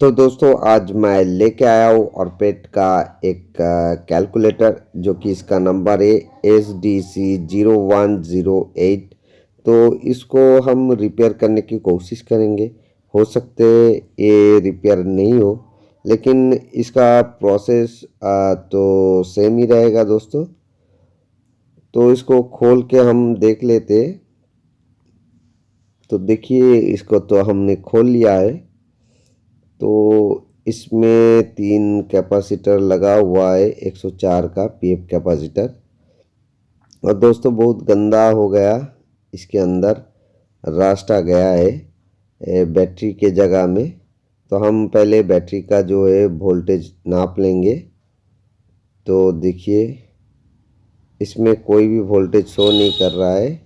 तो दोस्तों आज मैं लेके आया हूँ ऑरपेट का एक कैलकुलेटर जो कि इसका नंबर है SDC0108। तो इसको हम रिपेयर करने की कोशिश करेंगे। हो सकते ये रिपेयर नहीं हो, लेकिन इसका प्रोसेस तो सेम ही रहेगा दोस्तों। तो इसको खोल के हम देख लेते। तो देखिए, इसको तो हमने खोल लिया है। तो इसमें 3 कैपेसिटर लगा हुआ है, 104 का पीएफ कैपेसिटर। और दोस्तों बहुत गंदा हो गया, इसके अंदर रस्ट आ गया है बैटरी के जगह में। तो हम पहले बैटरी का जो है वोल्टेज नाप लेंगे। तो देखिए, इसमें कोई भी वोल्टेज शो नहीं कर रहा है,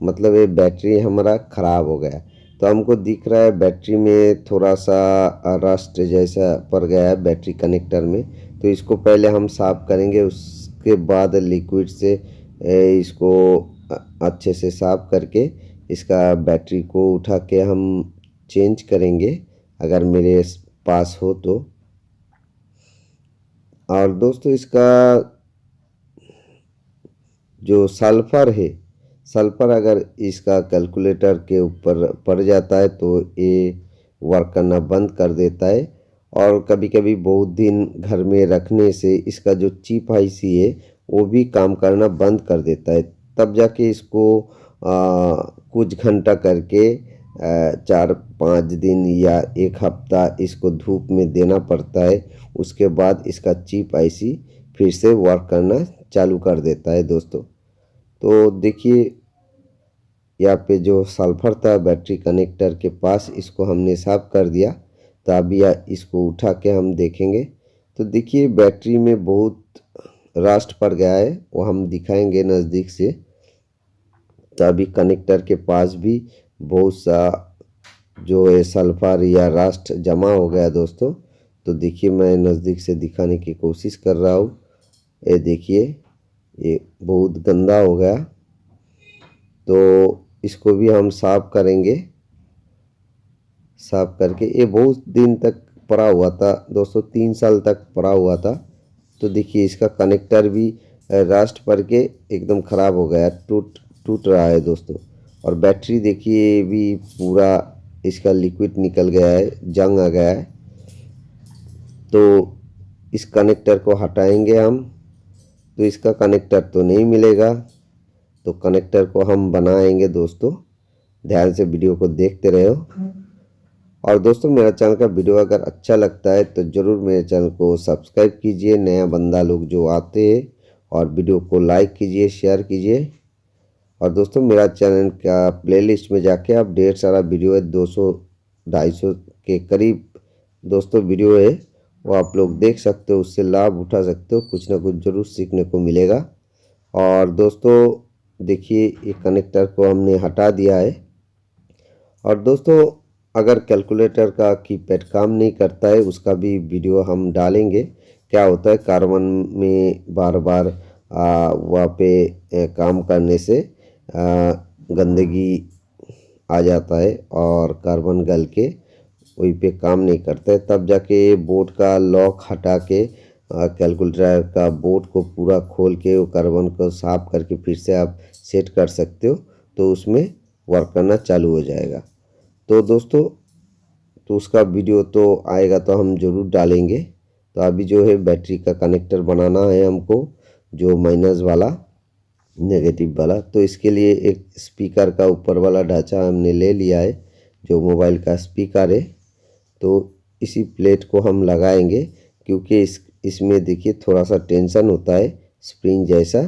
मतलब ये बैटरी हमारा ख़राब हो गया। तो हमको दिख रहा है बैटरी में थोड़ा सा रस्ट जैसा पड़ गया है बैटरी कनेक्टर में। तो इसको पहले हम साफ़ करेंगे, उसके बाद लिक्विड से इसको अच्छे से साफ़ करके इसका बैटरी को उठा के हम चेंज करेंगे, अगर मेरे पास हो तो। और दोस्तों इसका जो सल्फ़र है, सल्फ़र अगर इसका कैलकुलेटर के ऊपर पड़ जाता है तो ये वर्क करना बंद कर देता है। और कभी-कभी बहुत दिन घर में रखने से इसका जो चिप आईसी है वो भी काम करना बंद कर देता है। तब जाके इसको कुछ घंटा करके 4-5 दिन या 1 हफ्ता इसको धूप में देना पड़ता है। उसके बाद इसका चिप आईसी फिर से वर्क करना चालू कर देता है दोस्तों। तो देखिए, यहाँ पे जो सल्फ़र था बैटरी कनेक्टर के पास, इसको हमने साफ़ कर दिया। तो अभी इसको उठा के हम देखेंगे। तो देखिए, बैटरी में बहुत रस्ट पड़ गया है, वो हम दिखाएंगे नज़दीक से। तो अभी कनेक्टर के पास भी बहुत सा जो है सल्फ़र या रस्ट जमा हो गया दोस्तों। तो देखिए, मैं नज़दीक से दिखाने की कोशिश कर रहा हूँ। ये देखिए, ये बहुत गंदा हो गया। तो इसको भी हम साफ़ करेंगे। साफ़ करके, ये बहुत दिन तक पड़ा हुआ था दोस्तों, 3 साल तक पड़ा हुआ था। तो देखिए, इसका कनेक्टर भी रस्ट पड़ के एकदम ख़राब हो गया, टूट टूट रहा है दोस्तों। और बैटरी देखिए, ये भी पूरा इसका लिक्विड निकल गया है, जंग आ गया है। तो इस कनेक्टर को हटाएंगे हम। तो इसका कनेक्टर तो नहीं मिलेगा, तो कनेक्टर को हम बनाएंगे दोस्तों। ध्यान से वीडियो को देखते रहो। और दोस्तों, मेरा चैनल का वीडियो अगर अच्छा लगता है तो ज़रूर मेरे चैनल को सब्सक्राइब कीजिए, नया बंदा लोग जो आते हैं। और वीडियो को लाइक कीजिए, शेयर कीजिए। और दोस्तों, मेरा चैनल का प्लेलिस्ट में जाके आप ढेर सारा वीडियो है, 200-250 के करीब दोस्तों वीडियो है, वो आप लोग देख सकते हो, उससे लाभ उठा सकते हो, कुछ ना कुछ ज़रूर सीखने को मिलेगा। और दोस्तों देखिए, ये कनेक्टर को हमने हटा दिया है। और दोस्तों, अगर कैलकुलेटर का कीपैड काम नहीं करता है, उसका भी वीडियो हम डालेंगे। क्या होता है, कार्बन में बार बार वहाँ पे काम करने से गंदगी आ जाता है और कार्बन गल के वहीं पे काम नहीं करता है। तब जाके बोर्ड का लॉक हटा के कैलकुलेटर का बोर्ड को पूरा खोल के वो कार्बन को साफ करके फिर से आप सेट कर सकते हो, तो उसमें वर्क करना चालू हो जाएगा। तो दोस्तों, तो उसका वीडियो तो आएगा तो हम ज़रूर डालेंगे। तो अभी जो है बैटरी का कनेक्टर बनाना है हमको, जो माइनस वाला, नेगेटिव वाला। तो इसके लिए एक स्पीकर का ऊपर वाला ढांचा हमने ले लिया है, जो मोबाइल का स्पीकर है। तो इसी प्लेट को हम लगाएंगे, क्योंकि इसमें देखिए थोड़ा सा टेंशन होता है स्प्रिंग जैसा,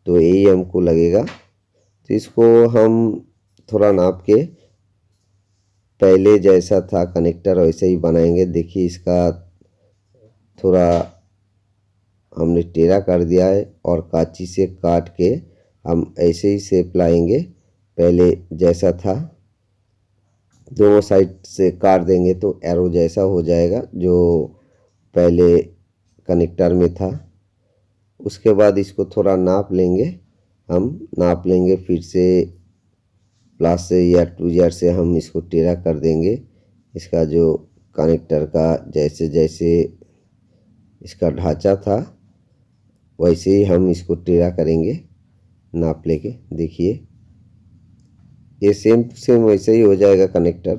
तो यही हमको लगेगा। तो इसको हम थोड़ा नाप के पहले जैसा था कनेक्टर वैसे ही बनाएंगे। देखिए, इसका थोड़ा हमने टेढ़ा कर दिया है और कांची से काट के हम ऐसे ही शेप लाएंगे, पहले जैसा था। दोनों साइड से काट देंगे तो एरो जैसा हो जाएगा, जो पहले कनेक्टर में था। उसके बाद इसको थोड़ा नाप लेंगे, हम नाप लेंगे फिर से प्लस से या 2 जार से हम इसको टेढ़ा कर देंगे। इसका जो कनेक्टर का जैसे जैसे इसका ढांचा था वैसे ही हम इसको टेढ़ा करेंगे नाप लेके। देखिए ये सेम टू सेम वैसे ही हो जाएगा कनेक्टर,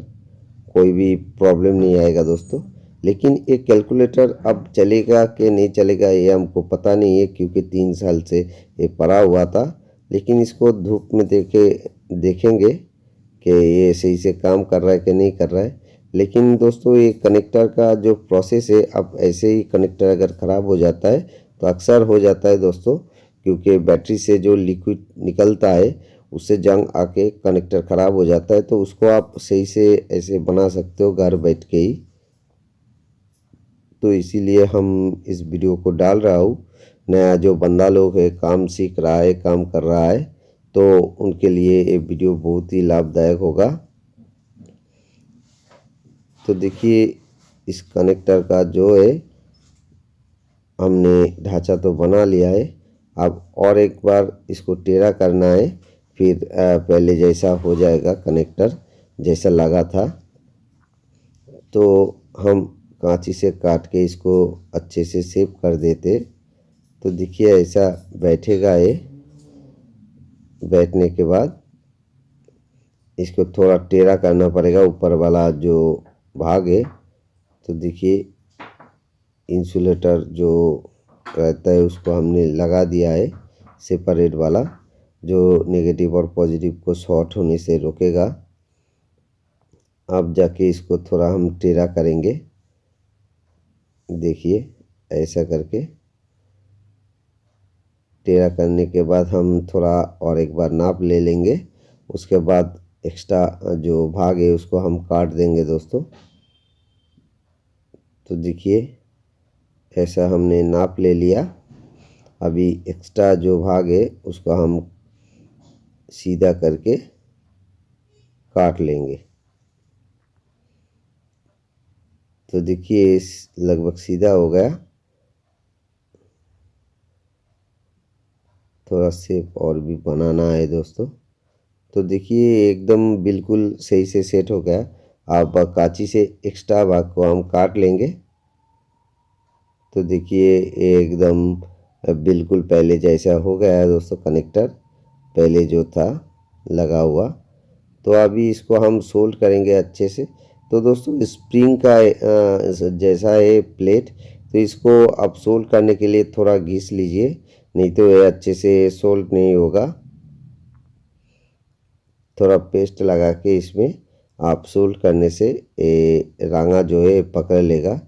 कोई भी प्रॉब्लम नहीं आएगा दोस्तों। लेकिन ये कैलकुलेटर अब चलेगा कि नहीं चलेगा ये हमको पता नहीं है, क्योंकि 3 साल से ये पड़ा हुआ था। लेकिन इसको धूप में देखेंगे कि ये सही से काम कर रहा है कि नहीं कर रहा है। लेकिन दोस्तों ये कनेक्टर का जो प्रोसेस है, अब ऐसे ही कनेक्टर अगर ख़राब हो जाता है तो अक्सर हो जाता है दोस्तों, क्योंकि बैटरी से जो लिक्विड निकलता है उससे जंग आके कनेक्टर ख़राब हो जाता है। तो उसको आप सही से ऐसे बना सकते हो घर बैठ के ही। तो इसीलिए हम इस वीडियो को डाल रहा हूँ। नया जो बंदा लोग है, काम सीख रहा है, काम कर रहा है, तो उनके लिए ये वीडियो बहुत ही लाभदायक होगा। तो देखिए इस कनेक्टर का जो है हमने ढांचा तो बना लिया है। अब और एक बार इसको टेढ़ा करना है, फिर पहले जैसा हो जाएगा कनेक्टर जैसा लगा था। तो हम कांची से काट के इसको अच्छे से शेप कर देते। तो देखिए ऐसा बैठेगा ये। बैठने के बाद इसको थोड़ा टेढ़ा करना पड़ेगा, ऊपर वाला जो भाग है। तो देखिए इंसुलेटर जो रहता है उसको हमने लगा दिया है, सेपरेट वाला, जो नेगेटिव और पॉजिटिव को शॉर्ट होने से रोकेगा। अब जाके इसको थोड़ा हम टेढ़ा करेंगे। देखिए ऐसा करके टेढ़ा करने के बाद हम थोड़ा और एक बार नाप ले लेंगे। उसके बाद एक्स्ट्रा जो भाग है उसको हम काट देंगे दोस्तों। तो देखिए ऐसा हमने नाप ले लिया। अभी एक्स्ट्रा जो भाग है उसको हम सीधा करके काट लेंगे। तो देखिए लगभग सीधा हो गया। थोड़ा शेप और भी बनाना है दोस्तों। तो देखिए एकदम बिल्कुल सही से सेट हो गया। अब कांची से एक्स्ट्रा भाग को हम काट लेंगे। तो देखिए एकदम बिल्कुल पहले जैसा हो गया है दोस्तों कनेक्टर, पहले जो था लगा हुआ। तो अभी इसको हम सोल्ड करेंगे अच्छे से। तो दोस्तों स्प्रिंग का जैसा है प्लेट, तो इसको आप सोल्ड करने के लिए थोड़ा घिस लीजिए, नहीं तो ये अच्छे से सोल्ड नहीं होगा। थोड़ा पेस्ट लगा के इसमें आप सोल्ड करने से ये रांगा जो है पकड़ लेगा।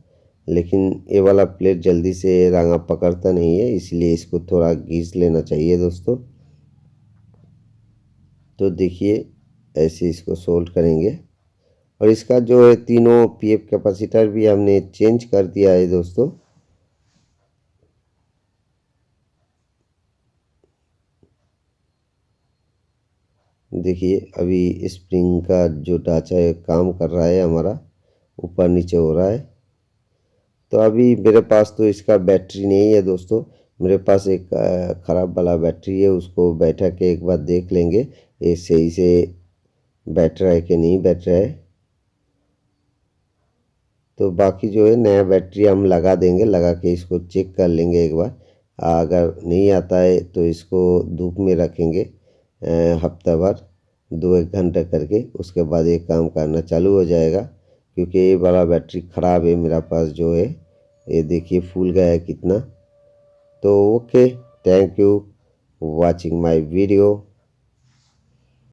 लेकिन ये वाला प्लेट जल्दी से रांगा पकड़ता नहीं है, इसलिए इसको थोड़ा घिस लेना चाहिए दोस्तों। तो देखिए ऐसे इसको सोल्ड करेंगे। और इसका जो है तीनों पीएफ कैपेसिटर भी हमने चेंज कर दिया है दोस्तों। देखिए अभी स्प्रिंग का जो ढांचा है काम कर रहा है हमारा, ऊपर नीचे हो रहा है। तो अभी मेरे पास तो इसका बैटरी नहीं है दोस्तों, मेरे पास एक ख़राब वाला बैटरी है, उसको बैठा के एक बार देख लेंगे ये सही से बैठ रहा है कि नहीं बैठ रहा है। तो बाकी जो है नया बैटरी हम लगा देंगे, लगा के इसको चेक कर लेंगे एक बार। अगर नहीं आता है तो इसको धूप में रखेंगे हफ्ता भर 2-1 घंटा करके, उसके बाद ये काम करना चालू हो जाएगा। क्योंकि ये वाला बैटरी ख़राब है मेरा पास जो है, ये देखिए फूल गया है कितना। तो okay, thank you watching my video.